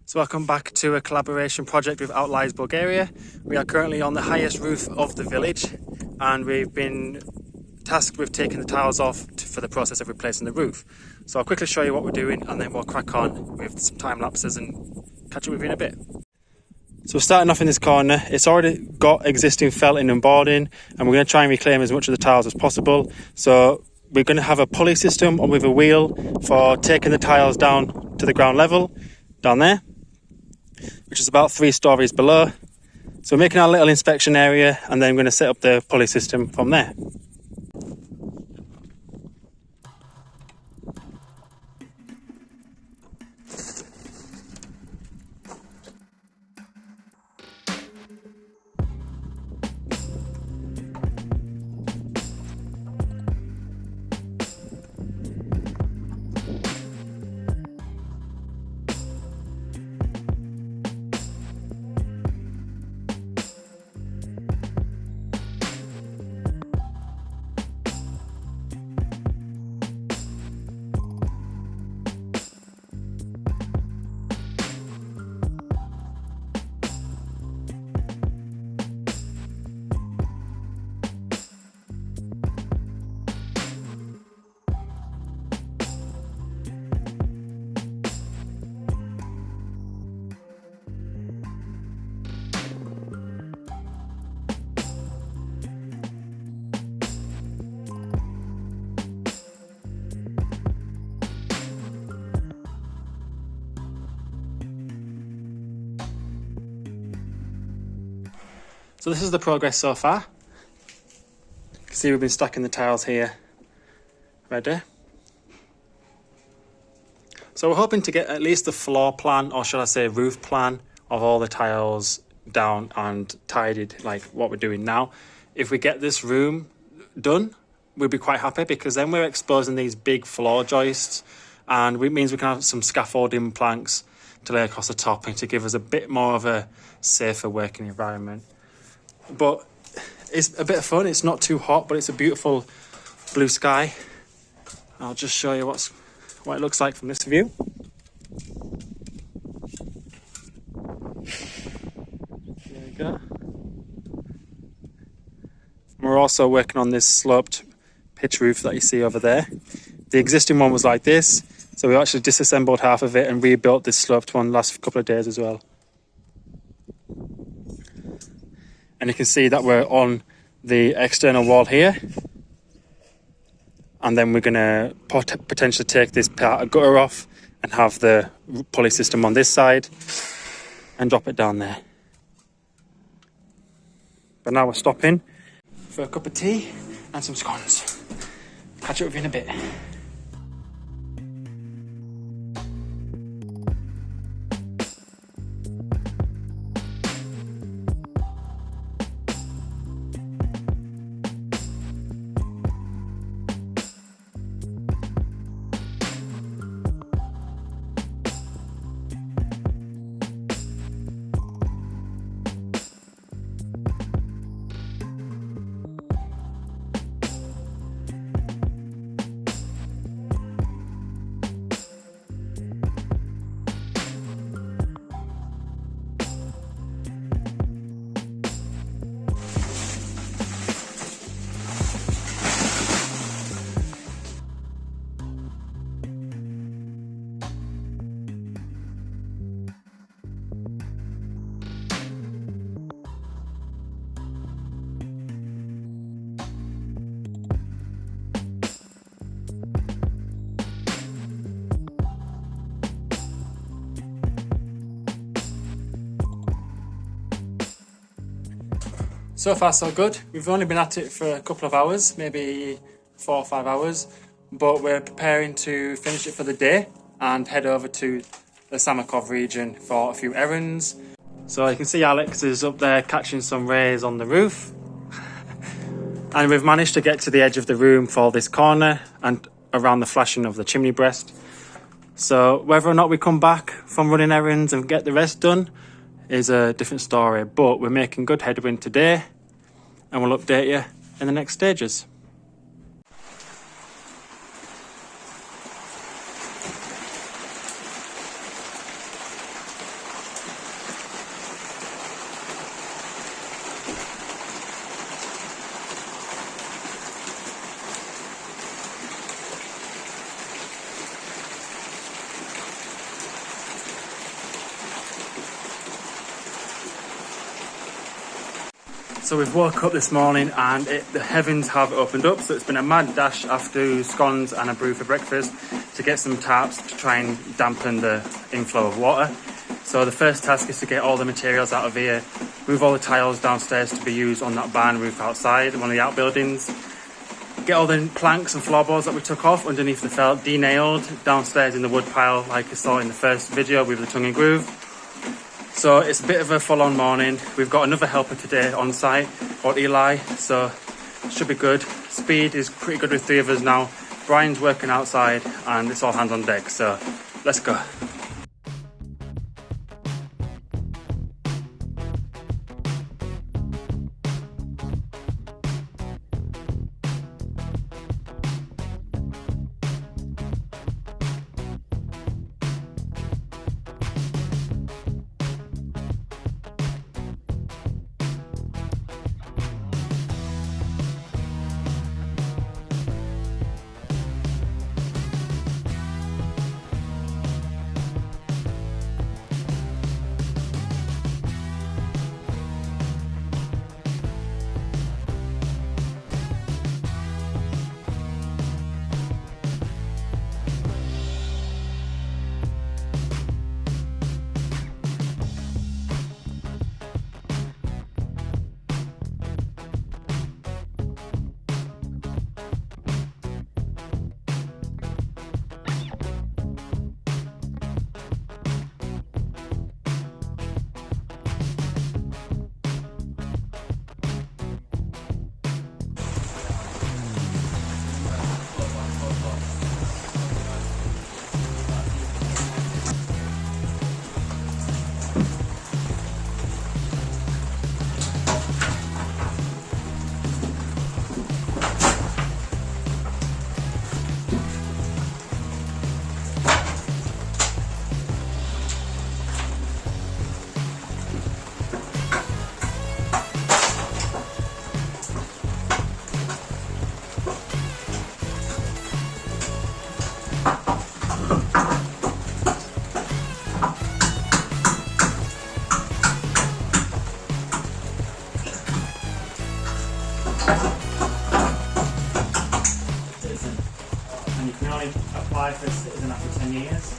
So welcome back to a collaboration project with OutliersBulgaria. We are currently on the highest roof of the village and we've been tasked with taking the tiles off for the process of replacing the roof. So I'll quickly show you what we're doing and then we'll crack on with some time lapses and catch up with you in a bit. So we're starting off in this corner. It's already got existing felting and boarding and we're going to try and reclaim as much of the tiles as possible. So we're going to have a pulley system with a wheel for taking the tiles down to the ground level, down there, which is about 3 stories below. So we're making our little inspection area and then we're going to set up the pulley system from there. So this is the progress so far. You can see we've been stacking the tiles here, ready. So we're hoping to get at least the floor plan, or should I say roof plan, of all the tiles down and tidied like what we're doing now. If we get this room done, we'll be quite happy because then we're exposing these big floor joists and it means we can have some scaffolding planks to lay across the top and to give us a bit more of a safer working environment. But it's a bit of fun. It's not too hot, but it's a beautiful blue sky. I'll just show you what it looks like from this view. There we go. We're also working on this sloped pitch roof that you see over there. The existing one was like this, so we actually disassembled half of it and rebuilt this sloped one last couple of days as well. And you can see that we're on the external wall here. And then we're going to potentially take this part of gutter off and have the pulley system on this side and drop it down there. But now we're stopping for a cup of tea and some scones. Catch up with you in a bit. So far so good. We've only been at it for a couple of hours, maybe 4 or 5 hours, but we're preparing to finish it for the day and head over to the Samakov region for a few errands. So you can see Alex is up there catching some rays on the roof. And we've managed to get to the edge of the room for this corner and around the flashing of the chimney breast. So whether or not we come back from running errands and get the rest done is a different story, but we're making good headwind today and we'll update you in the next stages. So we've woke up this morning and the heavens have opened up, so it's been a mad dash after scones and a brew for breakfast to get some tarps to try and dampen the inflow of water. So the first task is to get all the materials out of here, move all the tiles downstairs to be used on that barn roof outside, one of the outbuildings, get all the planks and floorboards that we took off underneath the felt de-nailed downstairs in the wood pile like you saw in the first video with the tongue and groove. So it's a bit of a full-on morning. We've got another helper today on site called Eleigh, so it should be good. Speed is pretty good with 3 of us now. Brian's working outside and it's all hands on deck, so let's go. And you can only apply for a citizen after 10 years.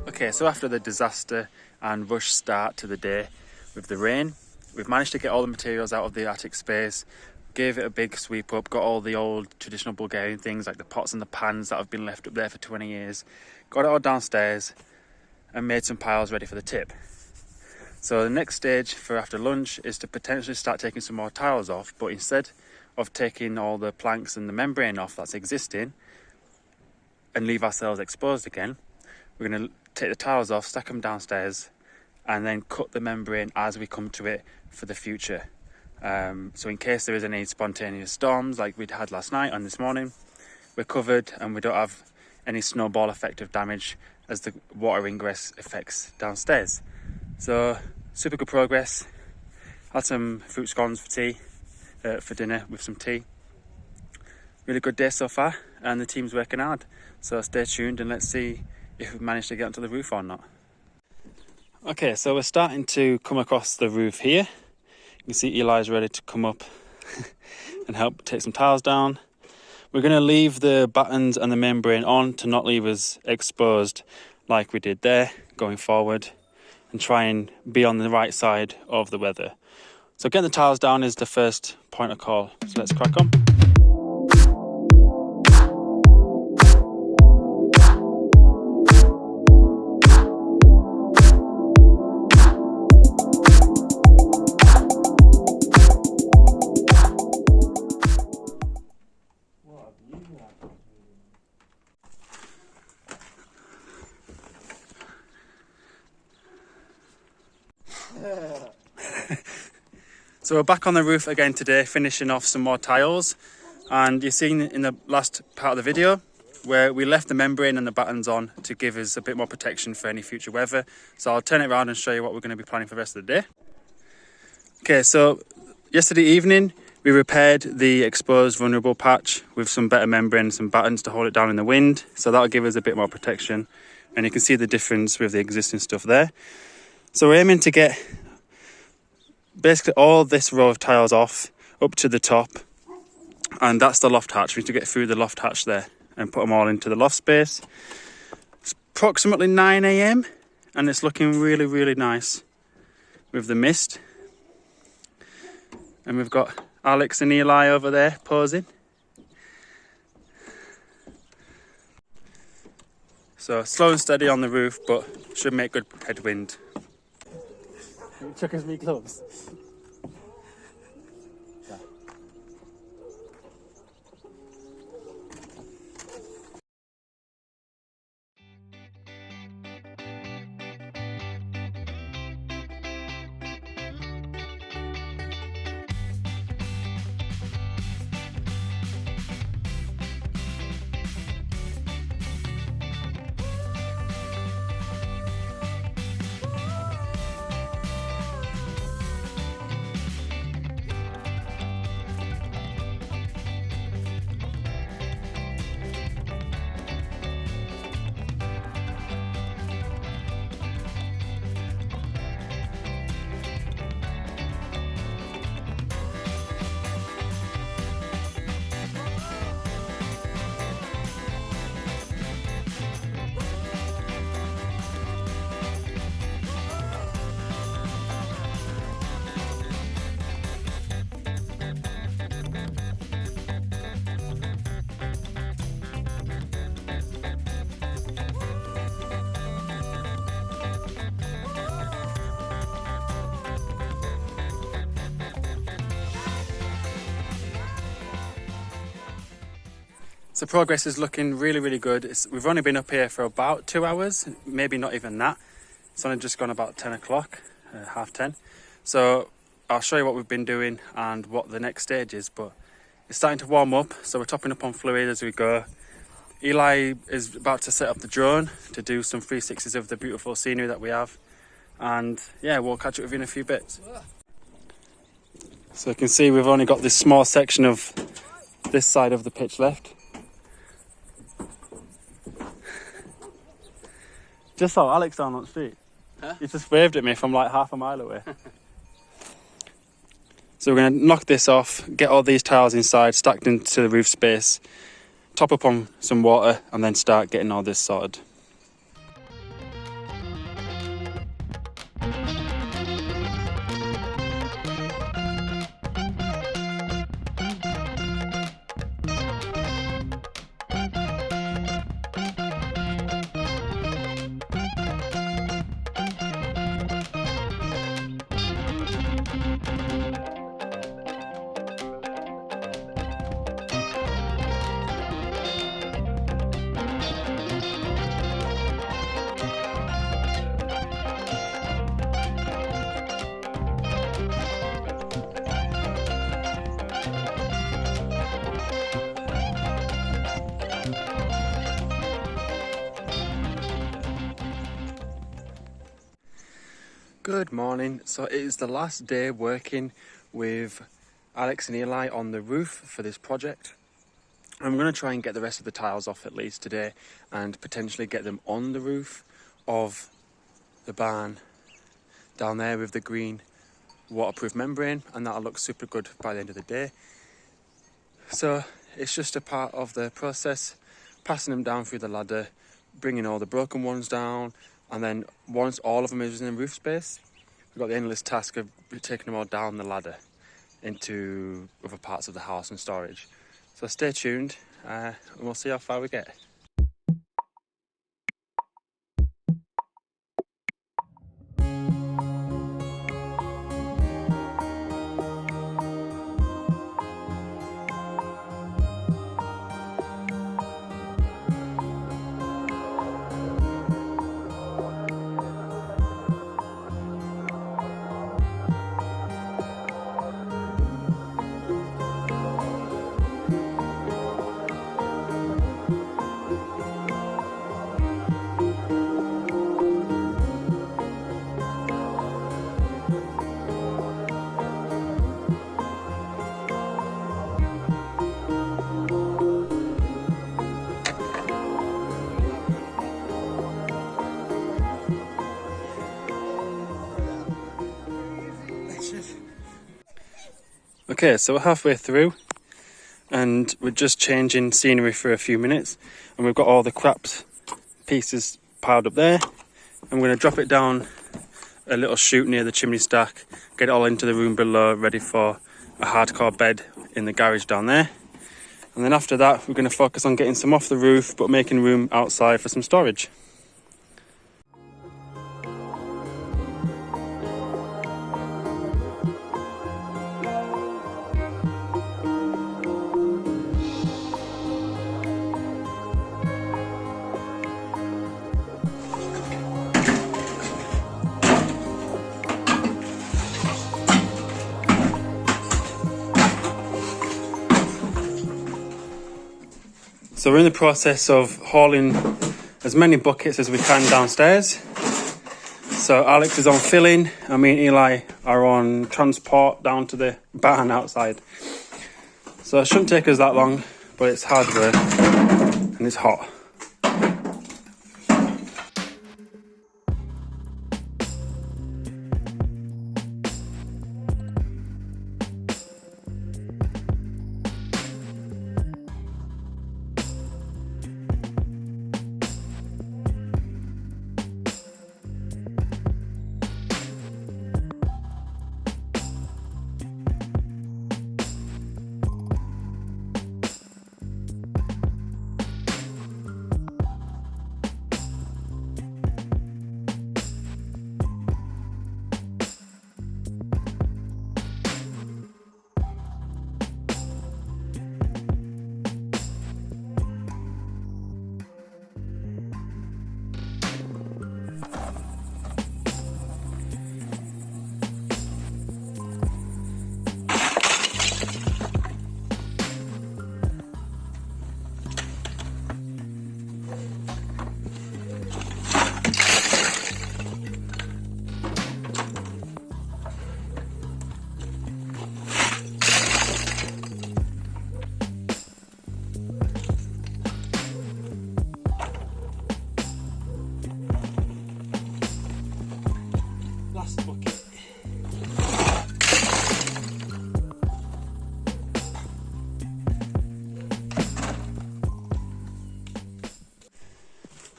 Okay, so after the disaster and rush start to the day with the rain, we've managed to get all the materials out of the attic space, gave it a big sweep up, got all the old traditional Bulgarian things like the pots and the pans that have been left up there for 20 years, got it all downstairs and made some piles ready for the tip. So the next stage for after lunch is to potentially start taking some more tiles off, but instead of taking all the planks and the membrane off that's existing and leave ourselves exposed again, we're going to take the tiles off, stack them downstairs, and then cut the membrane as we come to it for the future. So in case there is any spontaneous storms like we'd had last night and this morning, we're covered and we don't have any snowball effect of damage as the water ingress affects downstairs. So super good progress. Had some fruit scones for tea, for dinner with some tea. Really good day so far, and the team's working hard. So stay tuned and let's see if we've managed to get onto the roof or not. Okay, so we're starting to come across the roof here. You can see Eli's ready to come up and help take some tiles down. We're going to leave the battens and the membrane on to not leave us exposed like we did there going forward, and try and be on the right side of the weather. So getting the tiles down is the first point of call. So let's crack on. So we're back on the roof again today, finishing off some more tiles, and you've seen in the last part of the video where we left the membrane and the battens on to give us a bit more protection for any future weather. So I'll turn it around and show you what we're going to be planning for the rest of the day. Okay, so yesterday evening we repaired the exposed vulnerable patch with some better membrane and some battens to hold it down in the wind, so that'll give us a bit more protection, and you can see the difference with the existing stuff there. So we're aiming to get basically all this row of tiles off up to the top, and that's the loft hatch. We need to get through the loft hatch there and put them all into the loft space. It's approximately 9 AM and it's looking really, really nice with the mist. And we've got Alex and Eli over there posing. So slow and steady on the roof, but should make good headwind. Chuck us me gloves. So progress is looking really, really good. We've only been up here for about 2 hours, maybe not even that. It's only just gone about 10 o'clock, half 10. So I'll show you what we've been doing and what the next stage is, but it's starting to warm up. So we're topping up on fluid as we go. Eli is about to set up the drone to do some 360s of the beautiful scenery that we have. And yeah, we'll catch up with you in a few bits. So you can see we've only got this small section of this side of the pitch left. Just saw Alex down on the street. Huh? He just waved at me from like half a mile away. So we're going to knock this off, get all these tiles inside, stacked into the roof space, top up on some water, and then start getting all this sorted. Good morning. So it is the last day working with Alex and Eli on the roof for this project. I'm going to try and get the rest of the tiles off at least today and potentially get them on the roof of the barn down there with the green waterproof membrane, and that'll look super good by the end of the day. So it's just a part of the process, passing them down through the ladder, bringing all the broken ones down, and then once all of them is in the roof space, we've got the endless task of taking them all down the ladder into other parts of the house and storage. So stay tuned and we'll see how far we get. Okay, so we're halfway through and we're just changing scenery for a few minutes, and we've got all the craps pieces piled up there. I'm going to drop it down a little chute near the chimney stack, get it all into the room below, ready for a hardcore bed in the garage down there. And then after that, we're going to focus on getting some off the roof, but making room outside for some storage. So we're in the process of hauling as many buckets as we can downstairs. So Alex is on filling, and me and Eli are on transport down to the barn outside. So it shouldn't take us that long, but it's hard work and it's hot.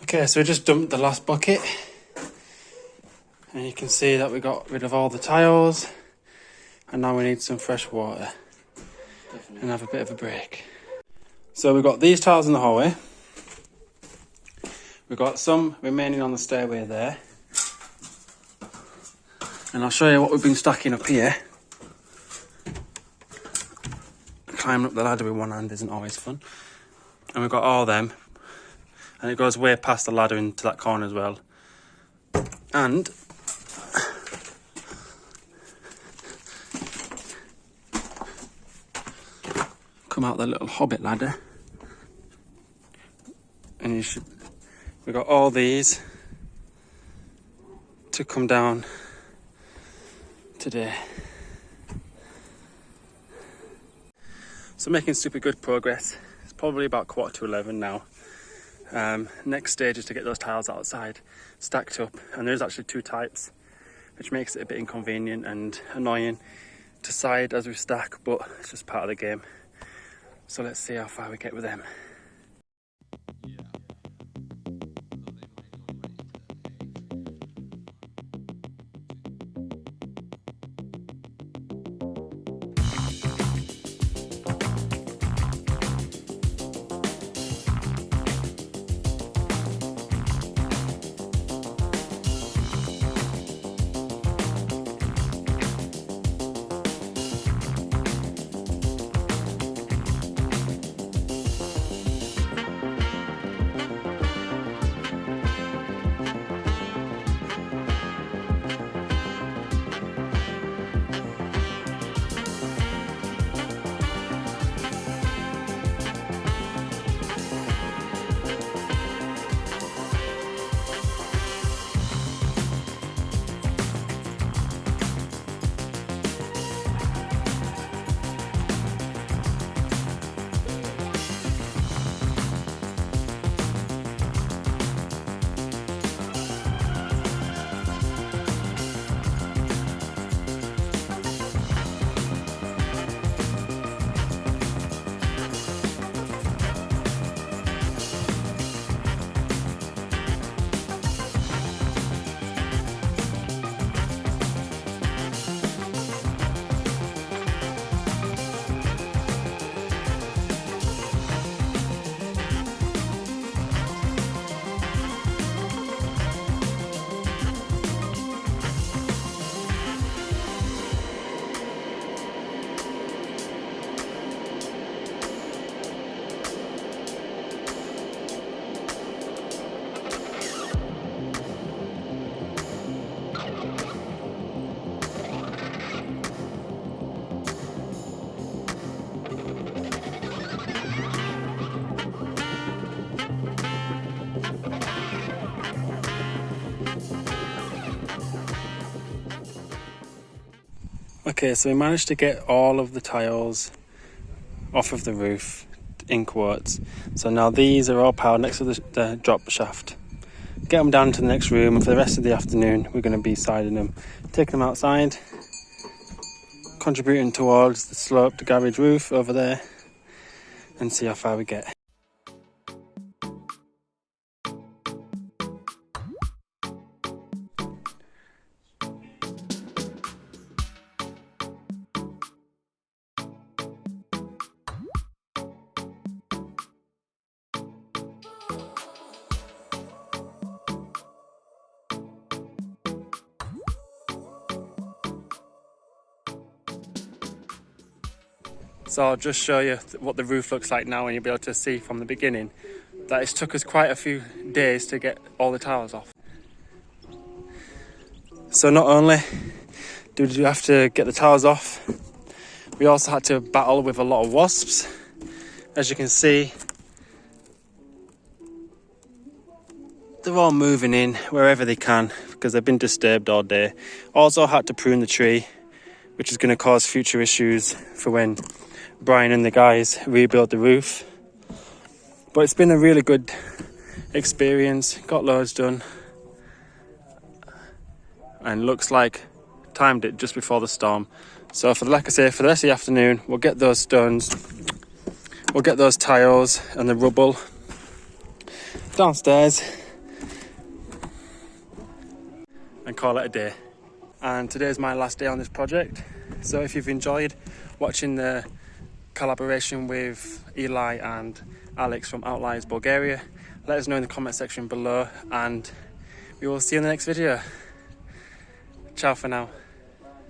Okay, so we just dumped the last bucket, and you can see that we got rid of all the tiles, and now we need some fresh water. Definitely. And have a bit of a break. So we've got these tiles in the hallway, we've got some remaining on the stairway there, and I'll show you what we've been stacking up here. Climbing up the ladder with one hand isn't always fun. And we've got all them. And it goes way past the ladder into that corner as well. And come out the little hobbit ladder. And we've got all these to come down today. So making super good progress. It's probably about 11:15 now. Next stage is to get those tiles outside stacked up, and there's actually two types, which makes it a bit inconvenient and annoying to side as we stack, but it's just part of the game. So let's see how far we get with them. Okay, so we managed to get all of the tiles off of the roof in quotes. So now these are all piled next to the drop shaft. Get them down to the next room, and for the rest of the afternoon we're going to be siding them, taking them outside, contributing towards the sloped garage roof over there, and see how far we get. So I'll just show you what the roof looks like now, and you'll be able to see from the beginning that it's took us quite a few days to get all the tiles off. So not only did we have to get the tiles off, we also had to battle with a lot of wasps. As you can see, they're all moving in wherever they can because they've been disturbed all day. Also had to prune the tree, which is going to cause future issues for when Brian and the guys rebuild the roof. But it's been a really good experience, got loads done, and looks like timed it just before the storm. So like I say, for the rest of the afternoon we'll get those stones, we'll get those tiles and the rubble downstairs and call it a day. And today's my last day on this project, so if you've enjoyed watching the collaboration with Eleigh and Alex from OutliersBulgaria, let us know in the comment section below, and we will see you in the next video. Ciao for now.